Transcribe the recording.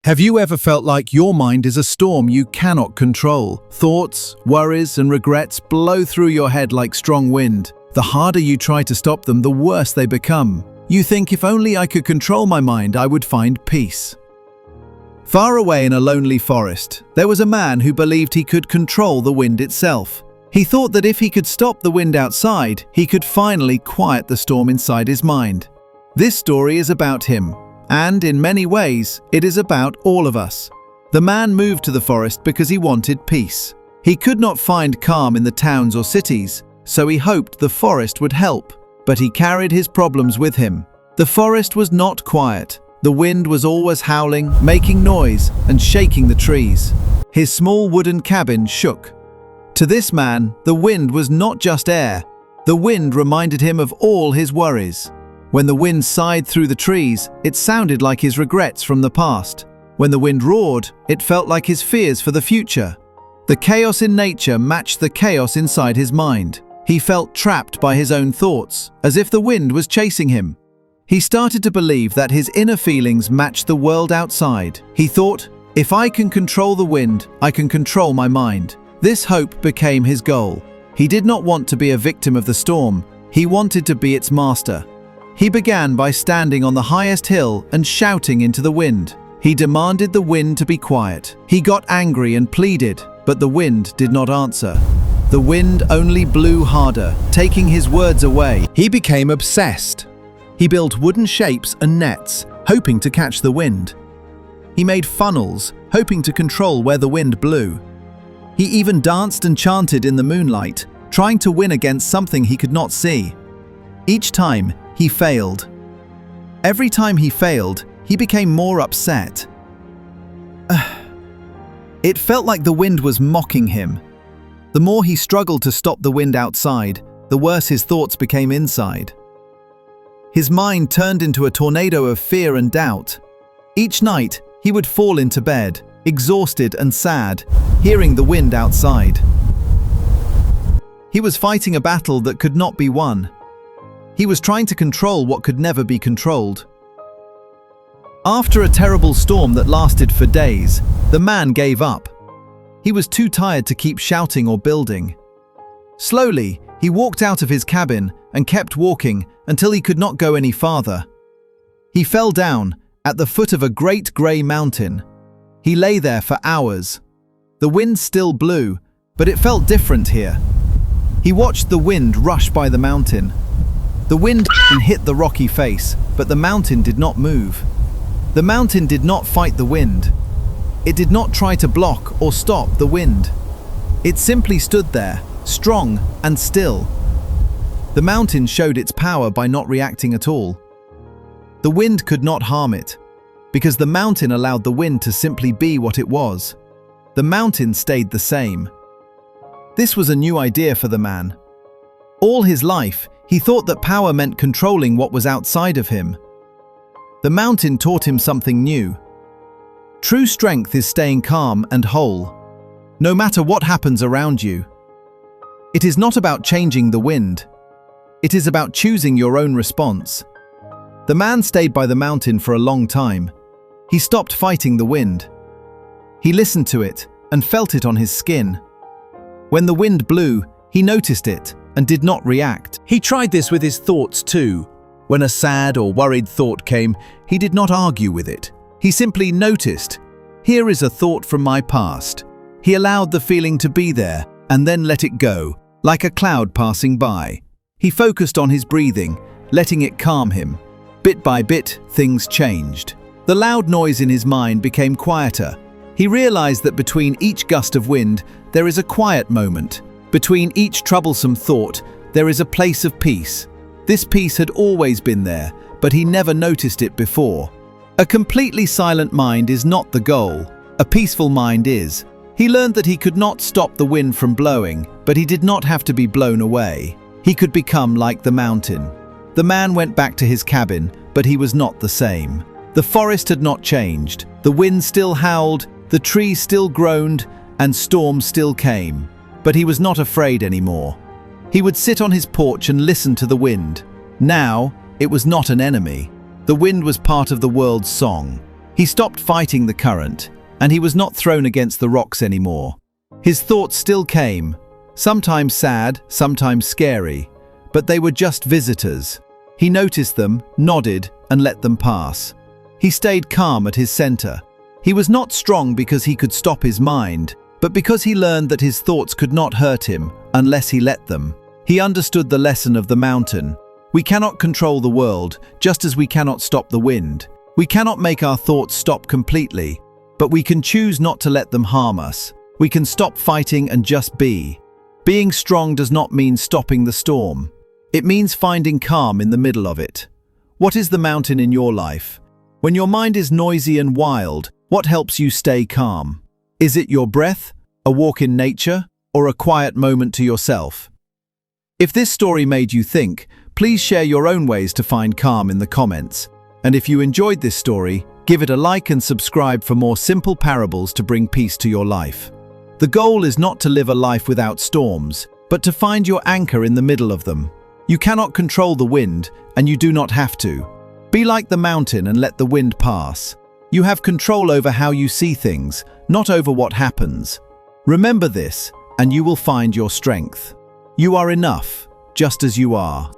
Have you ever felt like your mind is a storm you cannot control? Thoughts, worries, and regrets blow through your head like strong wind. The harder you try to stop them, the worse they become. You think, if only I could control my mind, I would find peace. Far away in a lonely forest, there was a man who believed he could control the wind itself. He thought that if he could stop the wind outside, he could finally quiet the storm inside his mind. This story is about him. And in many ways, it is about all of us. The man moved to the forest because he wanted peace. He could not find calm in the towns or cities, so he hoped the forest would help. But he carried his problems with him. The forest was not quiet. The wind was always howling, making noise, and shaking the trees. His small wooden cabin shook. To this man, the wind was not just air. The wind reminded him of all his worries. When the wind sighed through the trees, it sounded like his regrets from the past. When the wind roared, it felt like his fears for the future. The chaos in nature matched the chaos inside his mind. He felt trapped by his own thoughts, as if the wind was chasing him. He started to believe that his inner feelings matched the world outside. He thought, if I can control the wind, I can control my mind. This hope became his goal. He did not want to be a victim of the storm. He wanted to be its master. He began by standing on the highest hill and shouting into the wind. He demanded the wind to be quiet. He got angry and pleaded, but the wind did not answer. The wind only blew harder, taking his words away. He became obsessed. He built wooden shapes and nets, hoping to catch the wind. He made funnels, hoping to control where the wind blew. He even danced and chanted in the moonlight, trying to win against something he could not see. Each time, he failed. Every time he failed, he became more upset. It felt like the wind was mocking him. The more he struggled to stop the wind outside, the worse his thoughts became inside. His mind turned into a tornado of fear and doubt. Each night, he would fall into bed, exhausted and sad, hearing the wind outside. He was fighting a battle that could not be won. He was trying to control what could never be controlled. After a terrible storm that lasted for days, the man gave up. He was too tired to keep shouting or building. Slowly, he walked out of his cabin and kept walking until he could not go any farther. He fell down at the foot of a great grey mountain. He lay there for hours. The wind still blew, but it felt different here. He watched the wind rush by the mountain. The wind hit the rocky face, but the mountain did not move. The mountain did not fight the wind. It did not try to block or stop the wind. It simply stood there, strong and still. The mountain showed its power by not reacting at all. The wind could not harm it, because the mountain allowed the wind to simply be what it was. The mountain stayed the same. This was a new idea for the man. All his life, he thought that power meant controlling what was outside of him. The mountain taught him something new. True strength is staying calm and whole, no matter what happens around you. It is not about changing the wind. It is about choosing your own response. The man stayed by the mountain for a long time. He stopped fighting the wind. He listened to it and felt it on his skin. When the wind blew, he noticed it and did not react. He tried this with his thoughts too. When a sad or worried thought came, he did not argue with it. He simply noticed, here is a thought from my past. He allowed the feeling to be there and then let it go, like a cloud passing by. He focused on his breathing, letting it calm him. Bit by bit, things changed. The loud noise in his mind became quieter. He realized that between each gust of wind, there is a quiet moment. Between each troublesome thought, there is a place of peace. This peace had always been there, but he never noticed it before. A completely silent mind is not the goal. A peaceful mind is. He learned that he could not stop the wind from blowing, but he did not have to be blown away. He could become like the mountain. The man went back to his cabin, but he was not the same. The forest had not changed. The wind still howled, the trees still groaned, and storms still came. But he was not afraid anymore. He would sit on his porch and listen to the wind. Now, it was not an enemy. The wind was part of the world's song. He stopped fighting the current, and he was not thrown against the rocks anymore. His thoughts still came, sometimes sad, sometimes scary, but they were just visitors. He noticed them, nodded, and let them pass. He stayed calm at his center. He was not strong because he could stop his mind, but because he learned that his thoughts could not hurt him unless he let them. He understood the lesson of the mountain. We cannot control the world, just as we cannot stop the wind. We cannot make our thoughts stop completely, but we can choose not to let them harm us. We can stop fighting and just be. Being strong does not mean stopping the storm. It means finding calm in the middle of it. What is the mountain in your life? When your mind is noisy and wild, what helps you stay calm? Is it your breath, a walk in nature, or a quiet moment to yourself? If this story made you think, please share your own ways to find calm in the comments. And if you enjoyed this story, give it a like and subscribe for more simple parables to bring peace to your life. The goal is not to live a life without storms, but to find your anchor in the middle of them. You cannot control the wind, and you do not have to. Be like the mountain and let the wind pass. You have control over how you see things, not over what happens. Remember this, and you will find your strength. You are enough, just as you are.